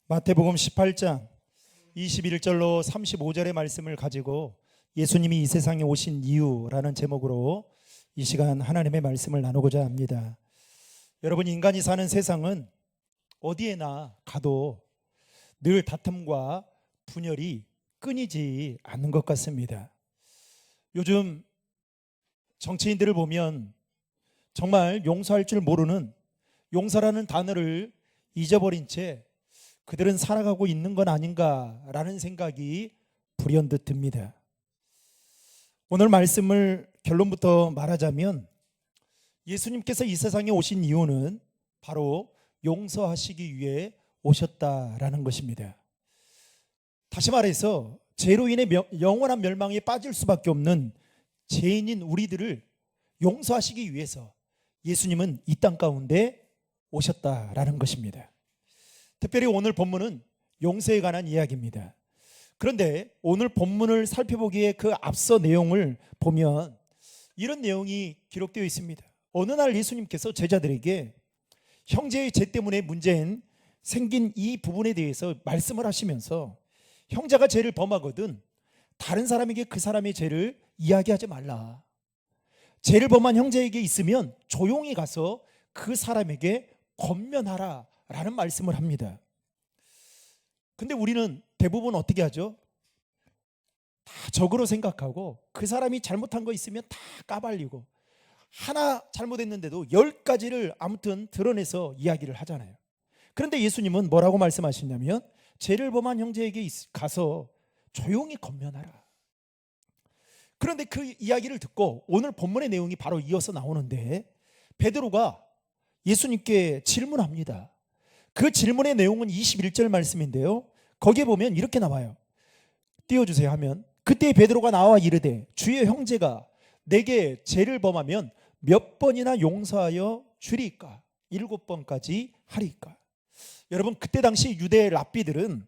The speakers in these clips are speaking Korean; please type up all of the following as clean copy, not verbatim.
마태복음 18장 21절로 35절의 말씀을 가지고 예수님이 이 세상에 오신 이유라는 제목으로 이 시간 하나님의 말씀을 나누고자 합니다. 여러분, 인간이 사는 세상은 어디에나 가도 늘 다툼과 분열이 끊이지 않는 것 같습니다. 요즘 정치인들을 보면 정말 용서할 줄 모르는, 용서라는 단어를 잊어버린 채 그들은 살아가고 있는 건 아닌가라는 생각이 불현듯 듭니다. 오늘 말씀을 결론부터 말하자면 예수님께서 이 세상에 오신 이유는 바로 용서하시기 위해 오셨다라는 것입니다. 다시 말해서 죄로 인해 영원한 멸망에 빠질 수밖에 없는 죄인인 우리들을 용서하시기 위해서 예수님은 이 땅 가운데 오셨다라는 것입니다. 특별히 오늘 본문은 용서에 관한 이야기입니다. 그런데 오늘 본문을 살펴보기에 그 앞서 내용을 보면 이런 내용이 기록되어 있습니다. 어느 날 예수님께서 제자들에게 형제의 죄 때문에 문제인 생긴 이 부분에 대해서 말씀을 하시면서 형제가 죄를 범하거든 다른 사람에게 그 사람의 죄를 이야기하지 말라. 죄를 범한 형제에게 있으면 조용히 가서 그 사람에게 권면하라 라는 말씀을 합니다. 근데 우리는 대부분 어떻게 하죠? 다 적으로 생각하고 그 사람이 잘못한 거 있으면 다 까발리고 하나 잘못했는데도 10가지를 아무튼 드러내서 이야기를 하잖아요. 그런데 예수님은 뭐라고 말씀하시냐면 죄를 범한 형제에게 가서 조용히 권면하라. 그런데 그 이야기를 듣고 오늘 본문의 내용이 바로 이어서 나오는데 베드로가 예수님께 질문합니다. 그 질문의 내용은 21절 말씀인데요, 거기에 보면 이렇게 나와요. 띄워주세요 하면, 그때 베드로가 나와 이르되 주의 형제가 내게 죄를 범하면 몇 번이나 용서하여 주리까? 7번까지 하리까? 여러분, 그때 당시 유대 랍비들은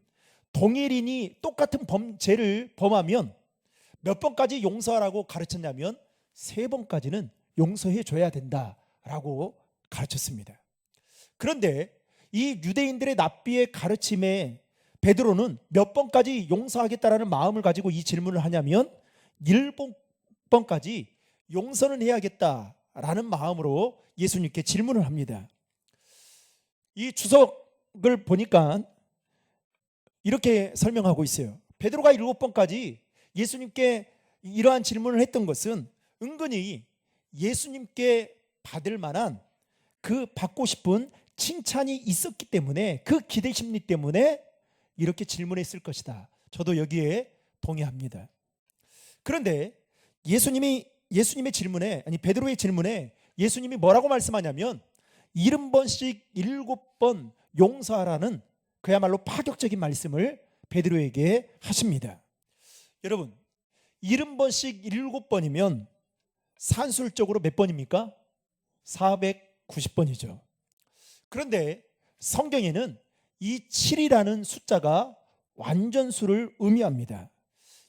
동일인이 똑같은 죄를 범하면 몇 번까지 용서하라고 가르쳤냐면 3번까지는 용서해 줘야 된다라고 가르쳤습니다. 그런데 이 유대인들의 랍비의 가르침에 베드로는 몇 번까지 용서하겠다라는 마음을 가지고 이 질문을 하냐면 7번까지 용서는 해야겠다라는 마음으로 예수님께 질문을 합니다. 이 주석을 보니까 이렇게 설명하고 있어요. 베드로가 7번까지 예수님께 이러한 질문을 했던 것은 은근히 예수님께 받을 만한 그 받고 싶은 칭찬이 있었기 때문에, 그 기대 심리 때문에 이렇게 질문했을 것이다. 저도 여기에 동의합니다. 그런데 예수님의 질문에, 아니 베드로의 질문에 예수님이 뭐라고 말씀하냐면 70번씩 7번 용서하라는 그야말로 파격적인 말씀을 베드로에게 하십니다. 여러분, 70번씩 7번이면 산술적으로 몇 번입니까? 490번이죠. 그런데 성경에는 이 7이라는 숫자가 완전수를 의미합니다.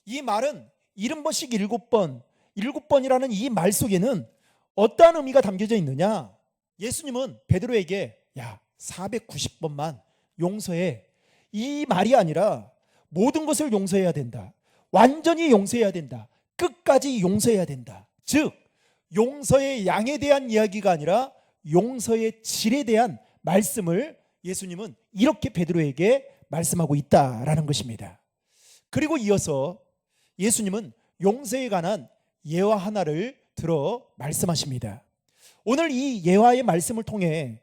이 말은 70번씩 7번, 7번이라는 이 말 속에는 어떠한 의미가 담겨져 있느냐? 예수님은 베드로에게 야, 490번만 용서해, 이 말이 아니라 모든 것을 용서해야 된다, 완전히 용서해야 된다, 끝까지 용서해야 된다. 즉 용서의 양에 대한 이야기가 아니라 용서의 질에 대한 말씀을 예수님은 이렇게 베드로에게 말씀하고 있다라는 것입니다. 그리고 이어서 예수님은 용서에 관한 예화 하나를 들어 말씀하십니다. 오늘 이 예화의 말씀을 통해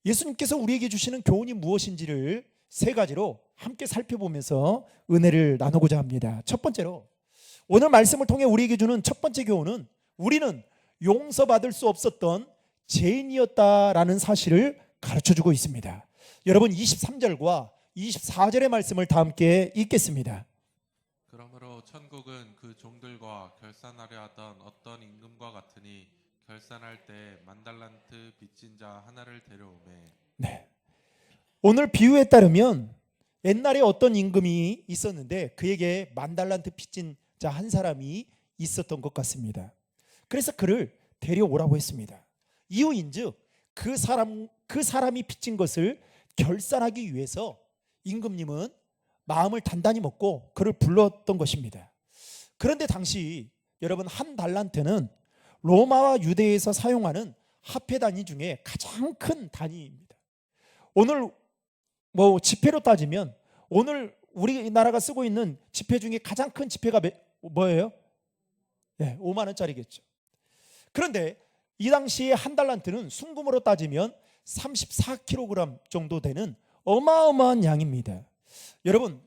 예수님께서 우리에게 주시는 교훈이 무엇인지를 3가지로 함께 살펴보면서 은혜를 나누고자 합니다. 첫 번째로 오늘 말씀을 통해 우리에게 주는 첫 번째 교훈은 우리는 용서받을 수 없었던 죄인이었다라는 사실을 가르쳐주고 있습니다. 여러분, 23절과 24절의 말씀을 다 함께 읽겠습니다. 그러므로 천국은 그 종들과 결산하려 하던 어떤 임금과 같으니 결산할 때 10,000달란트 빚진 자 하나를 데려오매. 네. 오늘 비유에 따르면 옛날에 어떤 임금이 있었는데 그에게 10,000달란트 빚진 자 한 사람이 있었던 것 같습니다. 그래서 그를 데려오라고 했습니다. 이유인즉 그 사람이 빚진 것을 결산하기 위해서 임금님은 마음을 단단히 먹고 그를 불렀던 것입니다. 그런데 당시 여러분 한 달란트는 로마와 유대에서 사용하는 화폐 단위 중에 가장 큰 단위입니다. 오늘 지폐로 따지면 오늘 우리나라가 쓰고 있는 지폐 중에 가장 큰 지폐가 뭐예요? 네, 5만 원짜리겠죠. 그런데 이 당시에 한 달란트는 순금으로 따지면 34kg 정도 되는 어마어마한 양입니다. 여러분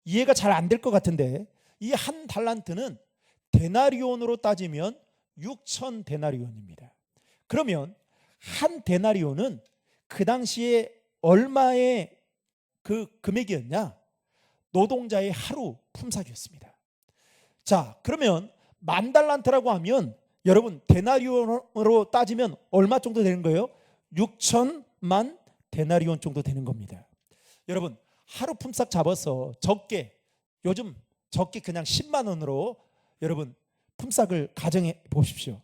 이해가 잘 안 될 것 같은데 이 한 달란트는 데나리온으로 따지면 6천 데나리온입니다. 그러면 한 데나리온은 그 당시에 얼마의 그 금액이었냐? 노동자의 하루 품삯이었습니다. 자, 그러면 만 달란트라고 하면 여러분 데나리온으로 따지면 얼마 정도 되는 거예요? 6천만 데나리온 정도 되는 겁니다. 여러분 하루 품삯 잡아서 요즘 적게 그냥 10만 원으로 여러분 품삯을 가정해 보십시오.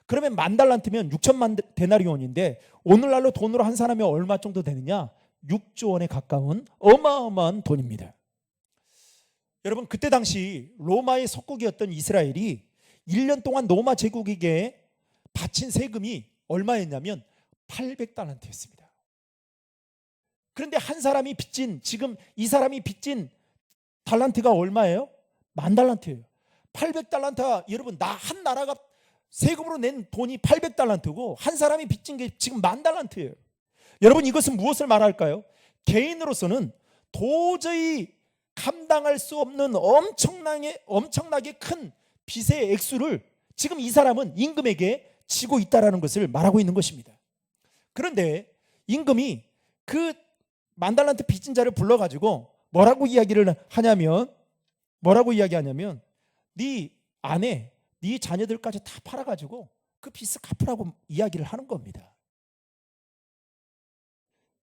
그러면 만 달란트면 6천만 데나리온인데 오늘날로 돈으로 한 사람이 얼마 정도 되느냐? 6조 원에 가까운 어마어마한 돈입니다. 여러분 그때 당시 로마의 속국이었던 이스라엘이 1년 동안 로마 제국에게 바친 세금이 얼마였냐면 800달란트였습니다. 그런데 한 사람이 지금 이 사람이 빚진 달란트가 얼마예요? 만 달란트예요. 800달란트가 여러분 한 나라가 세금으로 낸 돈이 800달란트고 한 사람이 빚진 게 지금 만 달란트예요. 여러분 이것은 무엇을 말할까요? 개인으로서는 도저히 감당할 수 없는 엄청나게 큰 빚의 액수를 지금 이 사람은 임금에게 지고 있다라는 것을 말하고 있는 것입니다. 그런데 임금이 그 만 달란트 빚진 자를 불러가지고 뭐라고 이야기하냐면 네 아내, 네 자녀들까지 다 팔아가지고 그 빚을 갚으라고 이야기를 하는 겁니다.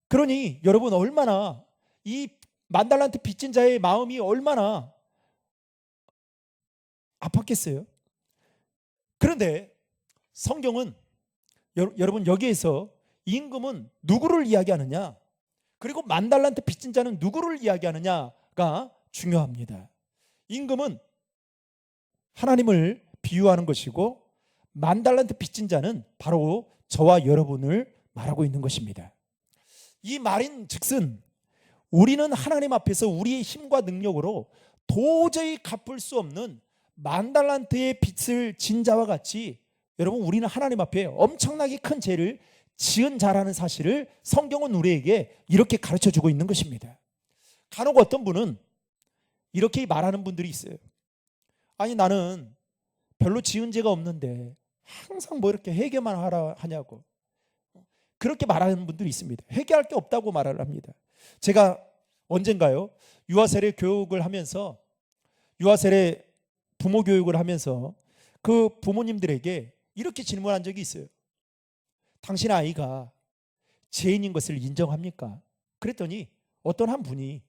그러니 여러분 얼마나 이 만 달란트 빚진 자의 마음이 얼마나 아팠겠어요? 그런데 성경은 여러분 여기에서 임금은 누구를 이야기하느냐? 그리고 만 달란트 빚진 자는 누구를 이야기하느냐가 중요합니다. 임금은 하나님을 비유하는 것이고 만 달란트 빚진 자는 바로 저와 여러분을 말하고 있는 것입니다. 이 말인 즉슨 우리는 하나님 앞에서 우리의 힘과 능력으로 도저히 갚을 수 없는 만 달란트의 빚을 진 자와 같이 여러분 우리는 하나님 앞에 엄청나게 큰 죄를 지은 자라는 사실을 성경은 우리에게 이렇게 가르쳐주고 있는 것입니다. 간혹 어떤 분은 이렇게 말하는 분들이 있어요. 아니 나는 별로 지은 죄가 없는데 항상 뭐 이렇게 회개만 하냐고 그렇게 말하는 분들이 있습니다. 회개할 게 없다고 말을 합니다. 제가 언젠가요 유아세례 교육을 하면서 유아세례 부모 교육을 하면서 그 부모님들에게 이렇게 질문한 적이 있어요. 당신 아이가 죄인인 것을 인정합니까? 그랬더니 어떤 한 분이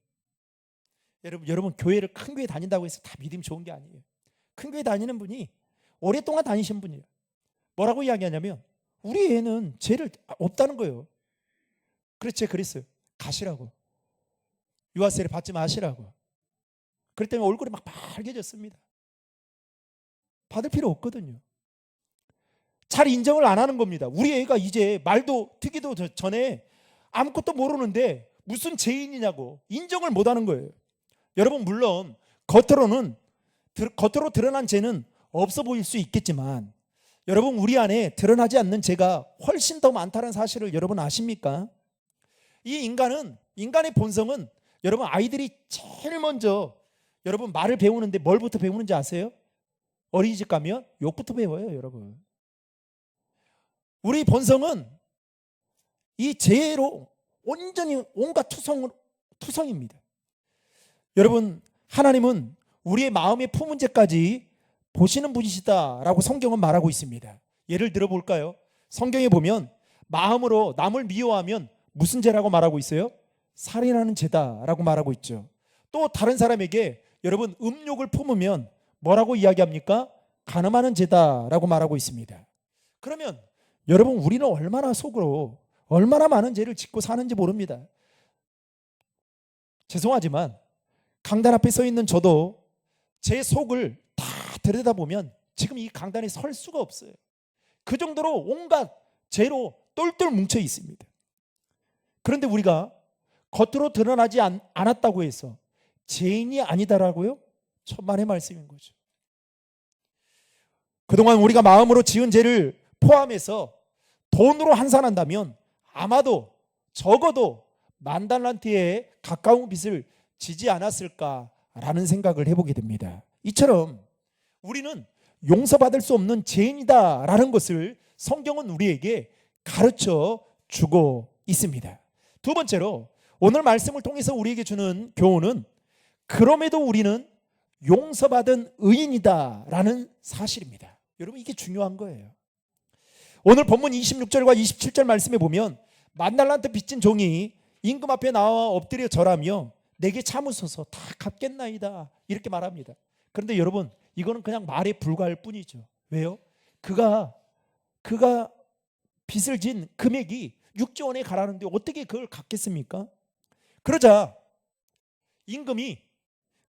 여러분 교회를 큰 교회 다닌다고 해서 다 믿음이 좋은 게 아니에요. 큰 교회 다니는 분이 오랫동안 다니신 분이에요. 뭐라고 이야기하냐면 우리 애는 죄를 없다는 거예요. 그랬어요. 가시라고. 유아세례 받지 마시라고. 그랬더니 얼굴이 막 빨개졌습니다. 받을 필요 없거든요. 잘 인정을 안 하는 겁니다. 우리 애가 이제 말도 트기도 전에 아무것도 모르는데 무슨 죄인이냐고 인정을 못 하는 거예요. 여러분 물론 겉으로 드러난 죄는 없어 보일 수 있겠지만 여러분 우리 안에 드러나지 않는 죄가 훨씬 더 많다는 사실을 여러분 아십니까? 이 인간의 본성은 여러분 아이들이 제일 먼저 여러분 말을 배우는데 뭘부터 배우는지 아세요? 어린이집 가면 욕부터 배워요, 여러분. 우리 본성은 이 죄로 온전히 온갖 투성입니다. 여러분 하나님은 우리의 마음의 품은 죄까지 보시는 분이시다라고 성경은 말하고 있습니다. 예를 들어 볼까요? 성경에 보면 마음으로 남을 미워하면 무슨 죄라고 말하고 있어요? 살인하는 죄다라고 말하고 있죠. 또 다른 사람에게 여러분 음욕을 품으면 뭐라고 이야기합니까? 간음하는 죄다라고 말하고 있습니다. 그러면 여러분 우리는 얼마나 속으로 얼마나 많은 죄를 짓고 사는지 모릅니다. 죄송하지만 강단 앞에 서 있는 저도 제 속을 다 들여다보면 지금 이 강단에 설 수가 없어요. 그 정도로 온갖 죄로 똘똘 뭉쳐 있습니다. 그런데 우리가 겉으로 드러나지 않았다고 해서 죄인이 아니다라고요? 천만의 말씀인 거죠. 그동안 우리가 마음으로 지은 죄를 포함해서 돈으로 환산한다면 아마도 적어도 10,000달란트에 가까운 빚을 지지 않았을까라는 생각을 해보게 됩니다. 이처럼 우리는 용서받을 수 없는 죄인이다라는 것을 성경은 우리에게 가르쳐 주고 있습니다. 두 번째로 오늘 말씀을 통해서 우리에게 주는 교훈은 그럼에도 우리는 용서받은 의인이다라는 사실입니다. 여러분, 이게 중요한 거예요. 오늘 본문 26절과 27절 말씀에 보면 10,000달란트 빚진 종이 임금 앞에 나와 엎드려 절하며 내게 참으소서 다 갚겠나이다 이렇게 말합니다. 그런데 여러분, 이거는 그냥 말에 불과할 뿐이죠. 왜요? 그가 빚을 진 금액이 6조 원에 가라는데 어떻게 그걸 갚겠습니까? 그러자 임금이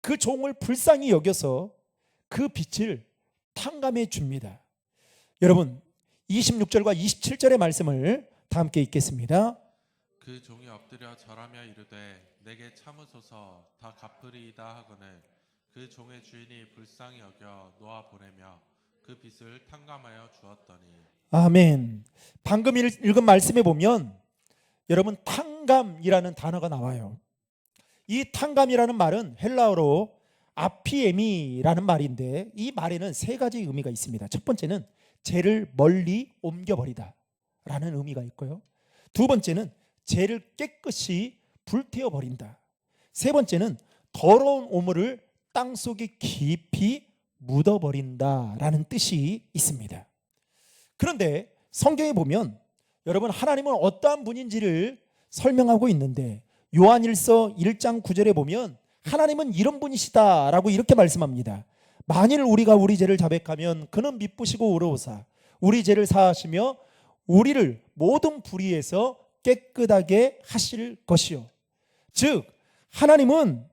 그 종을 불쌍히 여겨서 그 빚을 탕감해 줍니다. 여러분, 26절과 27절의 말씀을 다 함께 읽겠습니다. 그 종이 엎드려 절하며 이르되 내게 참으소서 다 갚으리이다 하거늘 그 종의 주인이 불쌍히 여겨 놓아 보내며 그 빚을 탕감하여 주었더니. 아멘. 방금 읽은 말씀에 보면 여러분, 탕감이라는 단어가 나와요. 이 탕감이라는 말은 헬라어로 아피에미라는 말인데 이 말에는 세 가지 의미가 있습니다. 첫 번째는 죄를 멀리 옮겨버리다 라는 의미가 있고요. 두 번째는 죄를 깨끗이 불태워버린다. 세 번째는 더러운 오물을 땅속에 깊이 묻어버린다 라는 뜻이 있습니다. 그런데 성경에 보면 여러분, 하나님은 어떠한 분인지를 설명하고 있는데 요한일서 1장 9절에 보면 하나님은 이런 분이시다라고 이렇게 말씀합니다. 만일 우리가 우리 죄를 자백하면 그는 미쁘시고 의로우사 우리 죄를 사하시며 우리를 모든 불의에서 깨끗하게 하실 것이요. 즉 하나님은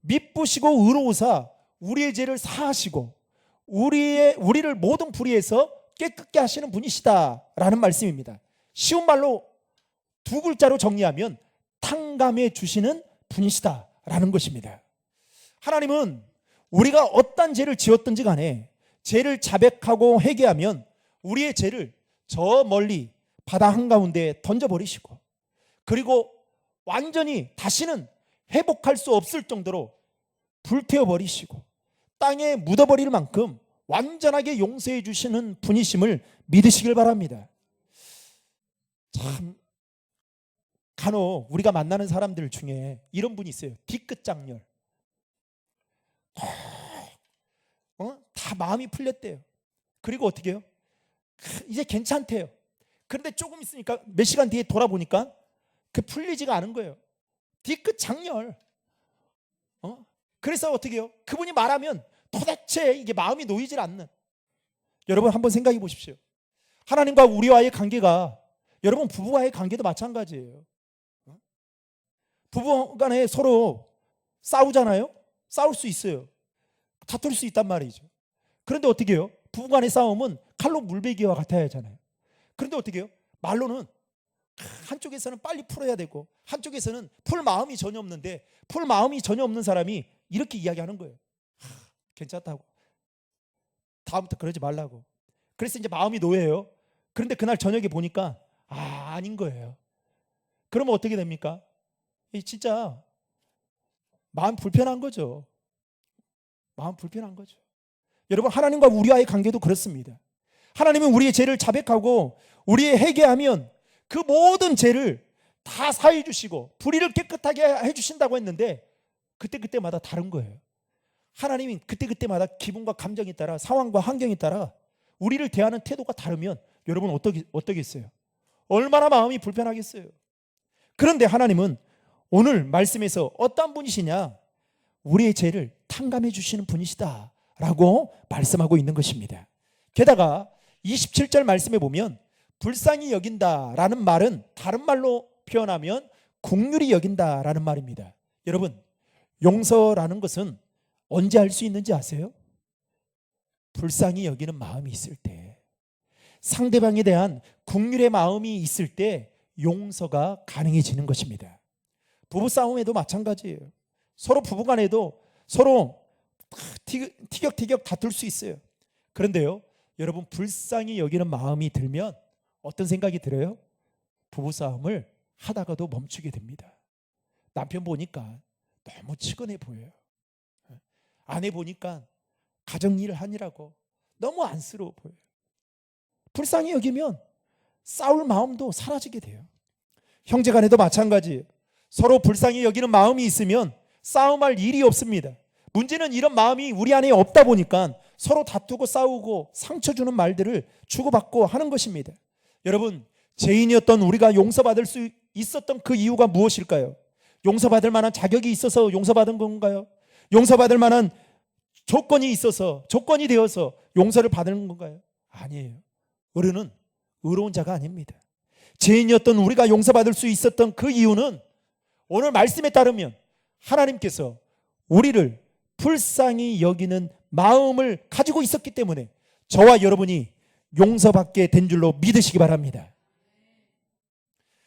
미쁘시고 의로우사 우리의 죄를 사하시고 우리를 모든 불의에서 깨끗게 하시는 분이시다라는 말씀입니다. 쉬운 말로 두 글자로 정리하면 탕감해 주시는 분이시다라는 것입니다. 하나님은 우리가 어떤 죄를 지었든지 간에 죄를 자백하고 회개하면 우리의 죄를 저 멀리 바다 한가운데 던져버리시고 그리고 완전히 다시는 회복할 수 없을 정도로 불태워버리시고 땅에 묻어버릴 만큼 완전하게 용서해 주시는 분이심을 믿으시길 바랍니다. 참 간혹 우리가 만나는 사람들 중에 이런 분이 있어요. 뒤끝 장렬. 다 마음이 풀렸대요. 그리고 어떻게 해요? 이제 괜찮대요. 그런데 조금 있으니까 몇 시간 뒤에 돌아보니까 그 풀리지가 않은 거예요. 뒤끝 장렬. 그래서 어떻게 해요? 그분이 말하면 도대체 이게 마음이 놓이질 않는. 여러분 한번 생각해 보십시오. 하나님과 우리와의 관계가 여러분 부부와의 관계도 마찬가지예요. 부부 간에 서로 싸우잖아요. 싸울 수 있어요. 다툴 수 있단 말이죠. 그런데 어떻게 해요? 부부 간의 싸움은 칼로 물베기와 같아야 하잖아요. 그런데 어떻게 해요? 말로는 한쪽에서는 빨리 풀어야 되고 한쪽에서는 풀 마음이 전혀 없는데 풀 마음이 전혀 없는 사람이 이렇게 이야기하는 거예요. 괜찮다고. 다음부터 그러지 말라고. 그래서 이제 마음이 놓여요. 그런데 그날 저녁에 보니까 아닌 거예요. 그러면 어떻게 됩니까? 진짜 마음 불편한 거죠. 마음 불편한 거죠. 여러분 하나님과 우리와의 관계도 그렇습니다. 하나님은 우리의 죄를 자백하고 우리의 회개하면 그 모든 죄를 다 사해 주시고 불의를 깨끗하게 해 주신다고 했는데 그때마다 다른 거예요. 하나님이 그때마다 기분과 감정에 따라 상황과 환경에 따라 우리를 대하는 태도가 다르면 여러분 어떠겠어요? 얼마나 마음이 불편하겠어요. 그런데 하나님은 오늘 말씀에서 어떤 분이시냐? 우리의 죄를 탕감해 주시는 분이시다 라고 말씀하고 있는 것입니다. 게다가 27절 말씀에 보면 불쌍히 여긴다라는 말은 다른 말로 표현하면 긍휼히 여긴다라는 말입니다. 여러분, 용서라는 것은 언제 할 수 있는지 아세요? 불쌍히 여기는 마음이 있을 때, 상대방에 대한 긍휼의 마음이 있을 때 용서가 가능해지는 것입니다. 부부싸움에도 마찬가지예요. 서로 부부간에도 서로 티격태격 다툴 수 있어요. 그런데요, 여러분, 불쌍히 여기는 마음이 들면 어떤 생각이 들어요? 부부싸움을 하다가도 멈추게 됩니다. 남편 보니까 너무 측은해 보여요. 아내 보니까 가정일을 하느라고 너무 안쓰러워 보여요. 불쌍히 여기면 싸울 마음도 사라지게 돼요. 형제간에도 마찬가지예요. 서로 불쌍히 여기는 마음이 있으면 싸움할 일이 없습니다. 문제는 이런 마음이 우리 안에 없다 보니까 서로 다투고 싸우고 상처 주는 말들을 주고받고 하는 것입니다. 여러분, 죄인이었던 우리가 용서받을 수 있었던 그 이유가 무엇일까요? 용서받을 만한 자격이 있어서 용서받은 건가요? 용서받을 만한 조건이 있어서, 조건이 되어서 용서를 받는 건가요? 아니에요. 어른은 의로운 자가 아닙니다. 죄인이었던 우리가 용서받을 수 있었던 그 이유는 오늘 말씀에 따르면 하나님께서 우리를 불쌍히 여기는 마음을 가지고 있었기 때문에 저와 여러분이 용서받게 된 줄로 믿으시기 바랍니다.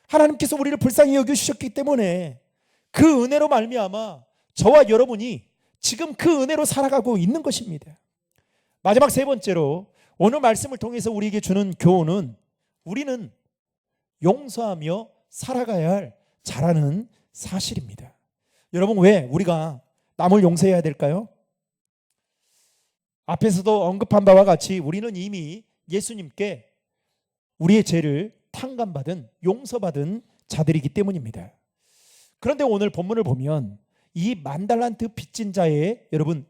하나님께서 우리를 불쌍히 여겨주셨기 때문에 그 은혜로 말미암아 저와 여러분이 지금 그 은혜로 살아가고 있는 것입니다. 마지막 세 번째로 오늘 말씀을 통해서 우리에게 주는 교훈은 우리는 용서하며 살아가야 할 자라는 사실입니다. 여러분, 왜 우리가 남을 용서해야 될까요? 앞에서도 언급한 바와 같이 우리는 이미 예수님께 우리의 죄를 탕감받은, 용서받은 자들이기 때문입니다. 그런데 오늘 본문을 보면 이 만달란트 빚진 자의 여러분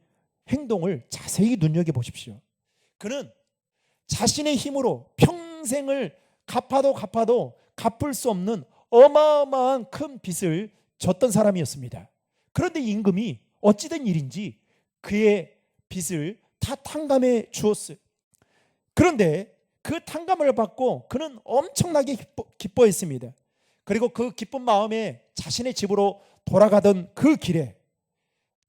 행동을 자세히 눈여겨보십시오. 그는 자신의 힘으로 평생을 갚아도 갚을 수 없는 어마어마한 큰 빚을 졌던 사람이었습니다. 그런데 임금이 어찌된 일인지 그의 빚을 다 탕감해 주었어요. 그런데 그 탕감을 받고 그는 엄청나게 기뻐했습니다. 그리고 그 기쁜 마음에 자신의 집으로 돌아가던 그 길에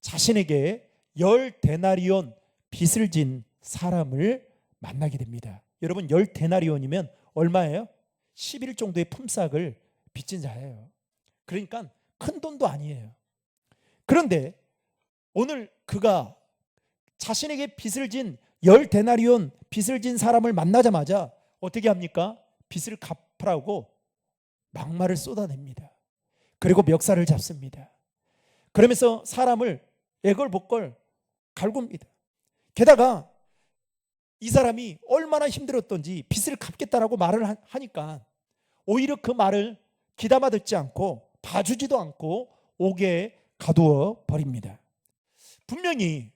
자신에게 10데나리온 빚을 진 사람을 만나게 됩니다. 여러분, 10데나리온이면 얼마예요? 10일 정도의 품삯을 빚진 자예요. 그러니까 큰 돈도 아니에요. 그런데 오늘 그가 자신에게 빚을 진 10데나리온 빚을 진 사람을 만나자마자 어떻게 합니까? 빚을 갚으라고 막말을 쏟아냅니다. 그리고 멱살을 잡습니다. 그러면서 사람을 애걸복걸 갈굽니다. 게다가 이 사람이 얼마나 힘들었던지 빚을 갚겠다라고 말을 하니까 오히려 그 말을 귀담아 듣지 않고 봐주지도 않고 옥에 가두어 버립니다. 분명히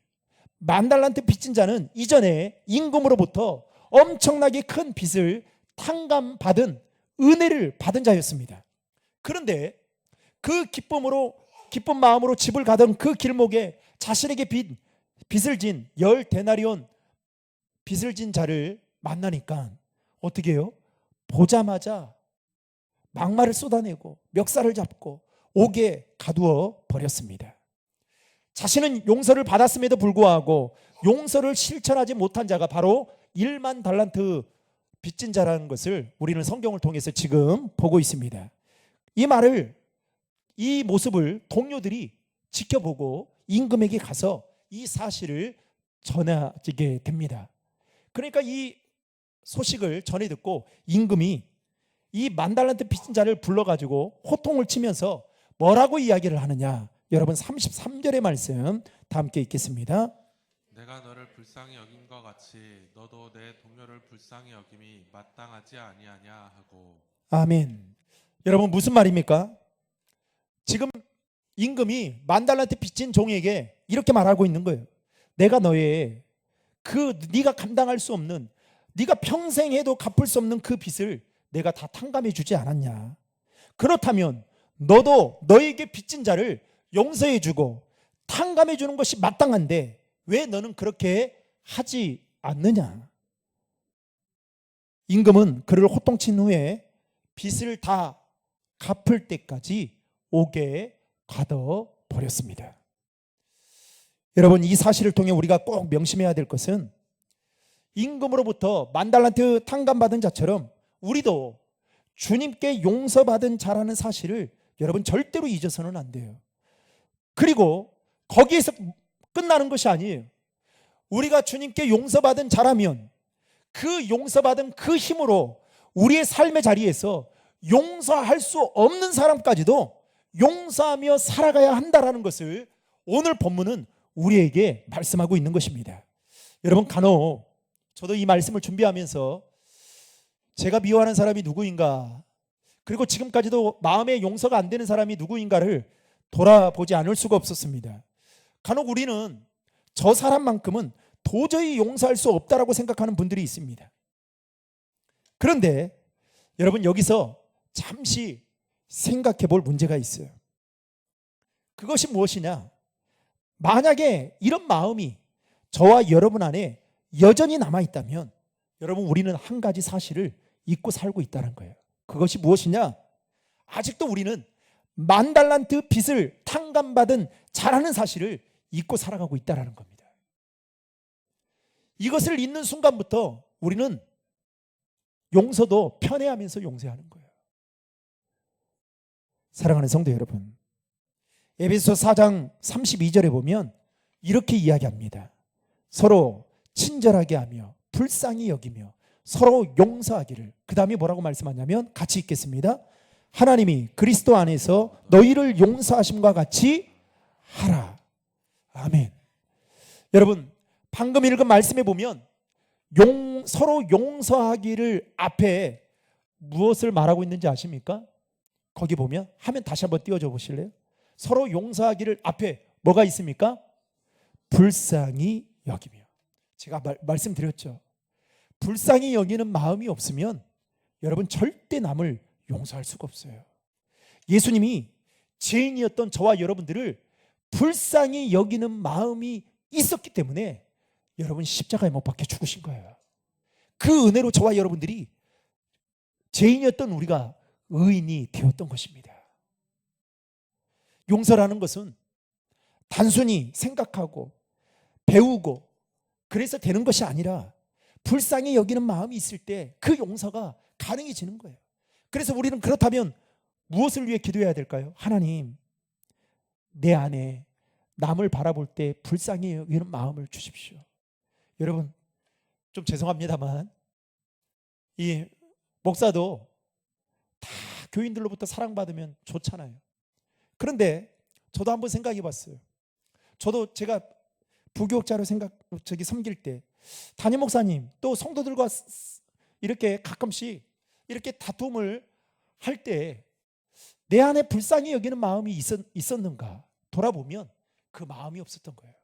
만달란트 빚진 자는 이전에 임금으로부터 엄청나게 큰 빚을 탕감받은 은혜를 받은 자였습니다. 그런데 그 기쁜 마음으로 집을 가던 그 길목에 자신에게 빚을 진 10데나리온 빚을 진 자를 만나니까 어떻게 해요? 보자마자 막말을 쏟아내고 멱살을 잡고 옥에 가두어 버렸습니다. 자신은 용서를 받았음에도 불구하고 용서를 실천하지 못한 자가 바로 1만 달란트 빚진 자라는 것을 우리는 성경을 통해서 지금 보고 있습니다. 이 모습을 동료들이 지켜보고 임금에게 가서 이 사실을 전하게 됩니다. 그러니까 이 소식을 전해 듣고 임금이 이 만달란트 빚진 자를 불러가지고 호통을 치면서 뭐라고 이야기를 하느냐? 여러분 33절의 말씀 다 함께 읽겠습니다. 내가 너를 불쌍히 여긴 것 같이 너도 내 동료를 불쌍히 여김이 마땅하지 아니하냐 하고. 아멘. 여러분 무슨 말입니까? 지금 임금이 만달란트 빚진 종에게 이렇게 말하고 있는 거예요. 내가 너의 네가 감당할 수 없는, 네가 평생 해도 갚을 수 없는 그 빚을 내가 다 탕감해 주지 않았냐? 그렇다면 너도 너에게 빚진 자를 용서해 주고 탕감해 주는 것이 마땅한데 왜 너는 그렇게 하지 않느냐? 임금은 그를 호통친 후에 빚을 다 갚을 때까지 옥에 가둬 버렸습니다. 여러분, 이 사실을 통해 우리가 꼭 명심해야 될 것은 임금으로부터 10,000달란트 탕감받은 자처럼 우리도 주님께 용서받은 자라는 사실을 여러분 절대로 잊어서는 안 돼요. 그리고 거기에서 끝나는 것이 아니에요. 우리가 주님께 용서받은 자라면 그 용서받은 그 힘으로 우리의 삶의 자리에서 용서할 수 없는 사람까지도 용서하며 살아가야 한다라는 것을 오늘 본문은 우리에게 말씀하고 있는 것입니다. 여러분, 간혹 저도 이 말씀을 준비하면서 제가 미워하는 사람이 누구인가, 그리고 지금까지도 마음에 용서가 안 되는 사람이 누구인가를 돌아보지 않을 수가 없었습니다. 간혹 우리는 저 사람만큼은 도저히 용서할 수 없다라고 생각하는 분들이 있습니다. 그런데 여러분, 여기서 잠시 생각해 볼 문제가 있어요. 그것이 무엇이냐? 만약에 이런 마음이 저와 여러분 안에 여전히 남아있다면 여러분, 우리는 한 가지 사실을 잊고 살고 있다는 거예요. 그것이 무엇이냐? 아직도 우리는 10,000달란트 빚을 탕감받은 자라는 사실을 잊고 살아가고 있다는 겁니다. 이것을 잊는 순간부터 우리는 용서도 편애하면서 용서하는 거예요. 사랑하는 성도 여러분, 에베소 4장 32절에 보면 이렇게 이야기합니다. 서로 친절하게 하며 불쌍히 여기며 서로 용서하기를. 그 다음에 뭐라고 말씀하냐면, 같이 읽겠습니다. 하나님이 그리스도 안에서 너희를 용서하심과 같이 하라. 아멘. 여러분, 방금 읽은 말씀에 보면 서로 용서하기를 앞에 무엇을 말하고 있는지 아십니까? 거기 보면, 화면 다시 한번 띄워줘 보실래요? 서로 용서하기를 앞에 뭐가 있습니까? 불쌍히 여기며. 제가 말씀드렸죠. 불쌍히 여기는 마음이 없으면 여러분 절대 남을 용서할 수가 없어요. 예수님이 죄인이었던 저와 여러분들을 불쌍히 여기는 마음이 있었기 때문에 여러분 십자가에 못 박혀 죽으신 거예요. 그 은혜로 저와 여러분들이 죄인이었던 우리가 의인이 되었던 것입니다. 용서라는 것은 단순히 생각하고 배우고 그래서 되는 것이 아니라 불쌍히 여기는 마음이 있을 때 그 용서가 가능해지는 거예요. 그래서 우리는 그렇다면 무엇을 위해 기도해야 될까요? 하나님, 내 안에 남을 바라볼 때 불쌍히 여기는 마음을 주십시오. 여러분, 좀 죄송합니다만 이 목사도 다 교인들로부터 사랑받으면 좋잖아요. 그런데 저도 한번 생각해 봤어요. 저도 제가 부교육자로 섬길 때 담임 목사님 또 성도들과 이렇게 가끔씩 이렇게 다툼을 할 때 내 안에 불쌍히 여기는 마음이 있었는가 돌아보면 그 마음이 없었던 거예요.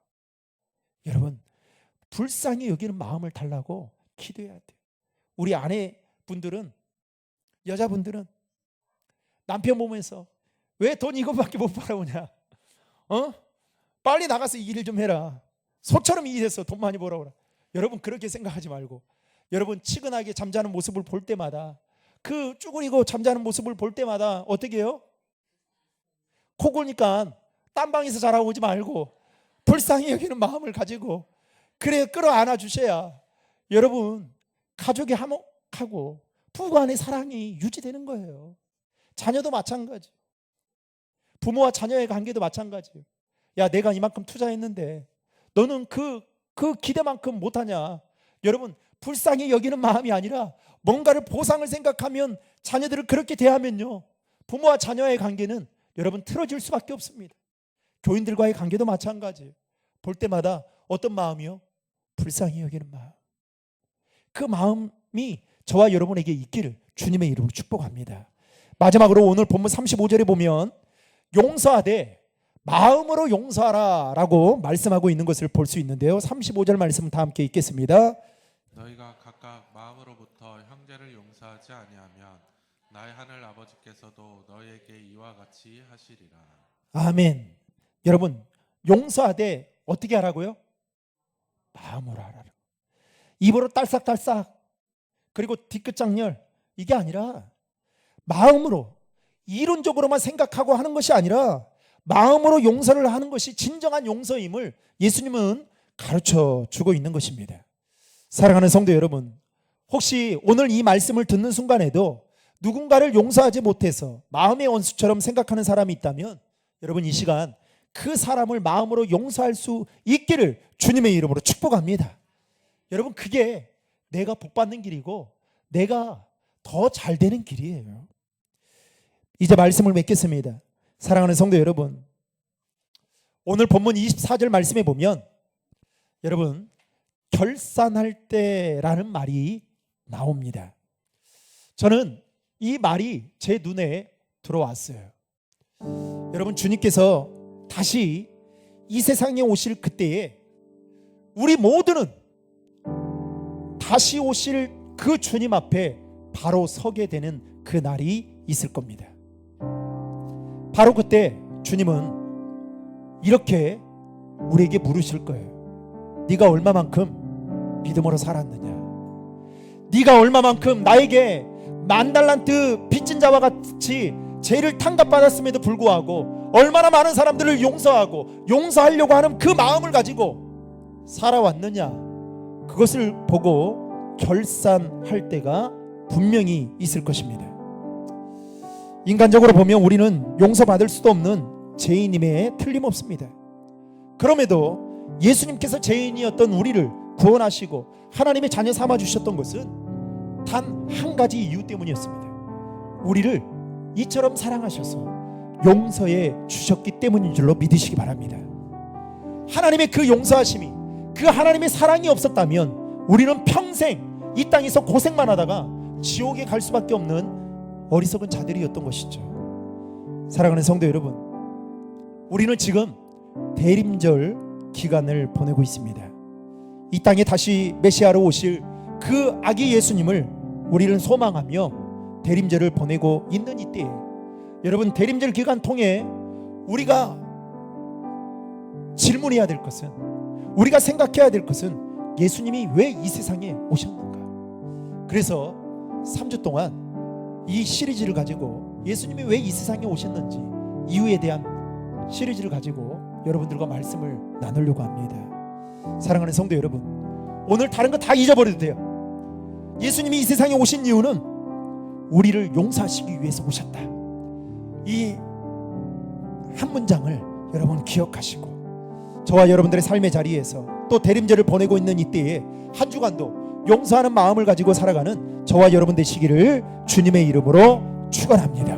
여러분, 불쌍히 여기는 마음을 달라고 기도해야 돼요. 우리 아내분들은, 여자분들은 남편 보면서 왜 돈 이것밖에 못 벌어오냐? 빨리 나가서 이 일을 좀 해라. 소처럼 일해서 돈 많이 벌어오라. 여러분, 그렇게 생각하지 말고 여러분, 치근하게 잠자는 모습을 볼 때마다, 그 쭈그리고 잠자는 모습을 볼 때마다 어떻게 해요? 코 고니까 딴 방에서 자라고 오지 말고 불쌍히 여기는 마음을 가지고 그래 끌어안아 주셔야 여러분 가족이 화목하고 부부 간의 사랑이 유지되는 거예요. 자녀도 마찬가지, 부모와 자녀의 관계도 마찬가지예요. 야, 내가 이만큼 투자했는데 너는 그 기대만큼 못하냐? 여러분, 불쌍히 여기는 마음이 아니라 뭔가를 보상을 생각하면 자녀들을 그렇게 대하면요, 부모와 자녀의 관계는 여러분 틀어질 수밖에 없습니다. 교인들과의 관계도 마찬가지예요. 볼 때마다 어떤 마음이요? 불쌍히 여기는 마음. 그 마음이 저와 여러분에게 있기를 주님의 이름으로 축복합니다. 마지막으로 오늘 본문 35절에 보면 용서하되 마음으로 용서하라 라고 말씀하고 있는 것을 볼 수 있는데요. 35절 말씀 다 함께 읽겠습니다. 너희가 각각 마음으로부터 형제를 용서하지 아니하면 나의 하늘 아버지께서도 너희에게 이와 같이 하시리라. 아멘. 여러분, 용서하되 어떻게 하라고요? 마음으로 하라. 입으로 딸싹딸싹 그리고 뒤끝장렬 이게 아니라 마음으로, 이론적으로만 생각하고 하는 것이 아니라 마음으로 용서를 하는 것이 진정한 용서임을 예수님은 가르쳐 주고 있는 것입니다. 사랑하는 성도 여러분, 혹시 오늘 이 말씀을 듣는 순간에도 누군가를 용서하지 못해서 마음의 원수처럼 생각하는 사람이 있다면 여러분, 이 시간 그 사람을 마음으로 용서할 수 있기를 주님의 이름으로 축복합니다. 여러분, 그게 내가 복받는 길이고 내가 더 잘 되는 길이에요. 이제 말씀을 맺겠습니다. 사랑하는 성도 여러분, 오늘 본문 24절 말씀에 보면 여러분, 결산할 때라는 말이 나옵니다. 저는 이 말이 제 눈에 들어왔어요. 여러분, 주님께서 다시 이 세상에 오실 그때에 우리 모두는 다시 오실 그 주님 앞에 바로 서게 되는 그 날이 있을 겁니다. 바로 그때 주님은 이렇게 우리에게 물으실 거예요. 네가 얼마만큼 믿음으로 살았느냐? 네가 얼마만큼 나에게 10,000달란트 빚진 자와 같이 죄를 탕감받았음에도 불구하고 얼마나 많은 사람들을 용서하고 용서하려고 하는 그 마음을 가지고 살아왔느냐? 그것을 보고 결산할 때가 분명히 있을 것입니다. 인간적으로 보면 우리는 용서받을 수도 없는 죄인임에 틀림없습니다. 그럼에도 예수님께서 죄인이었던 우리를 구원하시고 하나님의 자녀 삼아주셨던 것은 단 한 가지 이유 때문이었습니다. 우리를 이처럼 사랑하셔서 용서해 주셨기 때문인 줄로 믿으시기 바랍니다. 하나님의 그 용서하심이, 그 하나님의 사랑이 없었다면 우리는 평생 이 땅에서 고생만 하다가 지옥에 갈 수밖에 없는 어리석은 자들이었던 것이죠. 사랑하는 성도 여러분, 우리는 지금 대림절 기간을 보내고 있습니다. 이 땅에 다시 메시아로 오실 그 아기 예수님을 우리는 소망하며 대림절을 보내고 있는 이때에 여러분, 대림절 기간 통해 우리가 질문해야 될 것은, 우리가 생각해야 될 것은 예수님이 왜 이 세상에 오셨는가? 그래서 3주 동안 이 시리즈를 가지고 예수님이 왜 이 세상에 오셨는지 이유에 대한 시리즈를 가지고 여러분들과 말씀을 나누려고 합니다. 사랑하는 성도 여러분, 오늘 다른 거 다 잊어버려도 돼요. 예수님이 이 세상에 오신 이유는 우리를 용서하시기 위해서 오셨다. 이 한 문장을 여러분 기억하시고 저와 여러분들의 삶의 자리에서 또 대림절을 보내고 있는 이때에 한 주간도 용서하는 마음을 가지고 살아가는 저와 여러분 되시기를 주님의 이름으로 축원합니다.